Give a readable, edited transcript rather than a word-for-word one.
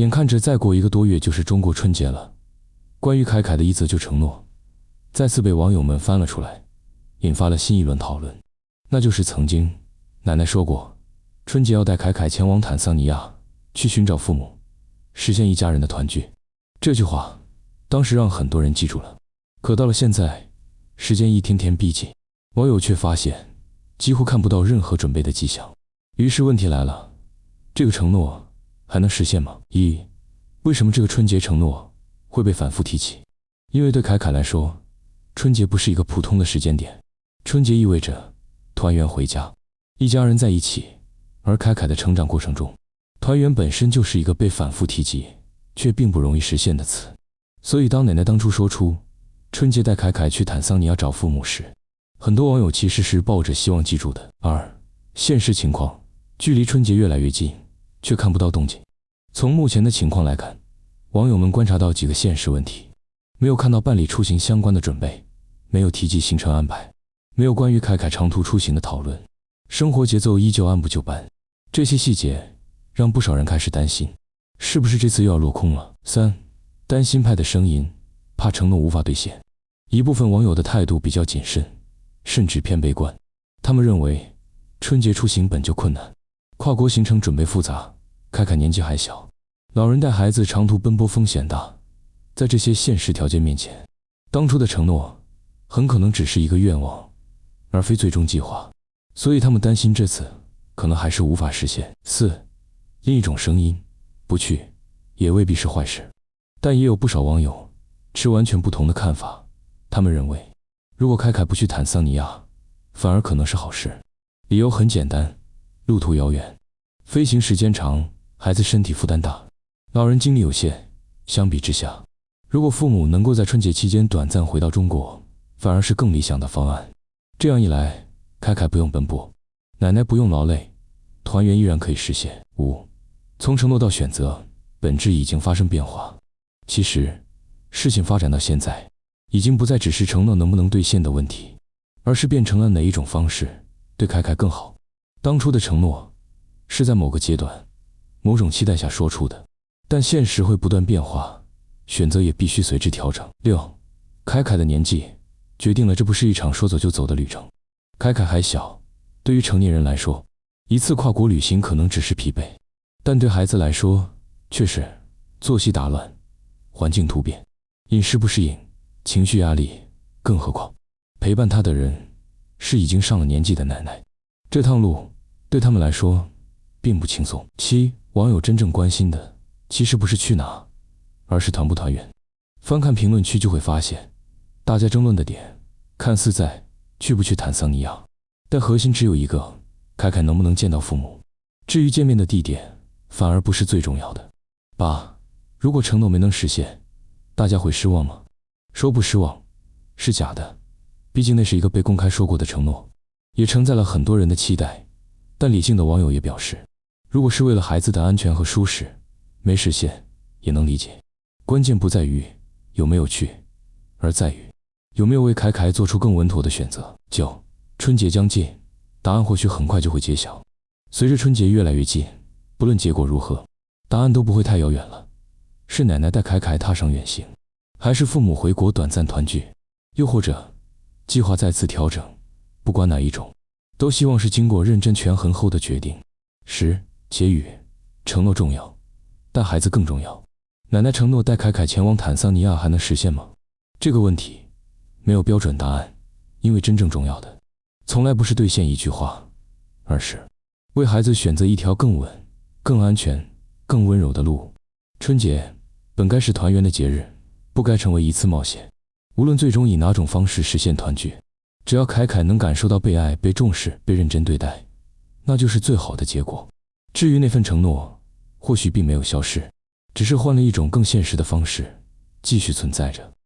眼看着再过1个多月就是中国春节了，关于凯凯的一则旧承诺，再次被网友们翻了出来，引发了新一轮讨论。那就是曾经奶奶说过，春节要带凯凯前往坦桑尼亚去寻找父母，实现一家人的团聚。这句话当时让很多人记住了。可到了现在，时间一天天逼近，网友却发现几乎看不到任何准备的迹象。于是问题来了，这个承诺还能实现吗？为什么这个春节承诺会被反复提起？因为对凯凯来说，春节不是一个普通的时间点，春节意味着团圆回家，一家人在一起。而凯凯的成长过程中，团圆本身就是一个被反复提及却并不容易实现的词。所以当奶奶当初说出春节带凯凯去坦桑尼亚找父母时，很多网友其实是抱着希望记住的。而现实情况，距离春节越来越近，却看不到动静。从目前的情况来看，网友们观察到几个现实问题：没有看到办理出行相关的准备，没有提及行程安排，没有关于凯凯长途出行的讨论，生活节奏依旧按部就班。这些细节让不少人开始担心，是不是这次又要落空了？3. 担心派的声音，怕承诺无法兑现。一部分网友的态度比较谨慎，甚至偏悲观。他们认为春节出行本就困难，跨国行程准备复杂，凯凯年纪还小，老人带孩子长途奔波风险大。在这些现实条件面前，当初的承诺很可能只是一个愿望，而非最终计划。所以他们担心这次可能还是无法实现。4. 另一种声音，不去也未必是坏事。但也有不少网友持完全不同的看法。他们认为，如果凯凯不去坦桑尼亚，反而可能是好事。理由很简单，路途遥远，飞行时间长，孩子身体负担大，老人精力有限。相比之下，如果父母能够在春节期间短暂回到中国，反而是更理想的方案。这样一来，凯凯不用奔波，奶奶不用劳累，团圆依然可以实现。5. 从承诺到选择，本质已经发生变化。其实，事情发展到现在，已经不再只是承诺能不能兑现的问题，而是变成了哪一种方式对凯凯更好。当初的承诺是在某个阶段、某种期待下说出的，但现实会不断变化，选择也必须随之调整。6. 凯凯的年纪决定了这不是一场说走就走的旅程。凯凯还小，对于成年人来说，一次跨国旅行可能只是疲惫，但对孩子来说却是作息打乱，环境突变，饮食不适应，情绪压力。更何况陪伴他的人是已经上了年纪的奶奶，这趟路对他们来说并不轻松。7. 网友真正关心的其实不是去哪，而是团不团圆。翻看评论区就会发现，大家争论的点看似在去不去坦桑尼亚，但核心只有一个：凯凯能不能见到父母。至于见面的地点，反而不是最重要的。8. 如果承诺没能实现，大家会失望吗？说不失望是假的，毕竟那是一个被公开说过的承诺，也承载了很多人的期待。但理性的网友也表示，如果是为了孩子的安全和舒适，没实现也能理解。关键不在于有没有去，而在于有没有为凯凯做出更稳妥的选择。9. 春节将近，答案或许很快就会揭晓。随着春节越来越近，不论结果如何，答案都不会太遥远了。是奶奶带凯凯踏上远行，还是父母回国短暂团聚，又或者计划再次调整？不管哪一种，都希望是经过认真权衡后的决定。10. 结语，承诺重要，但孩子更重要。奶奶承诺带凯凯前往坦桑尼亚还能实现吗？这个问题没有标准答案，因为真正重要的从来不是兑现一句话，而是为孩子选择一条更稳、更安全、更温柔的路。春节本该是团圆的节日，不该成为一次冒险。无论最终以哪种方式实现团聚，只要凯凯能感受到被爱、被重视、被认真对待，那就是最好的结果。至于那份承诺，或许并没有消失，只是换了一种更现实的方式继续存在着。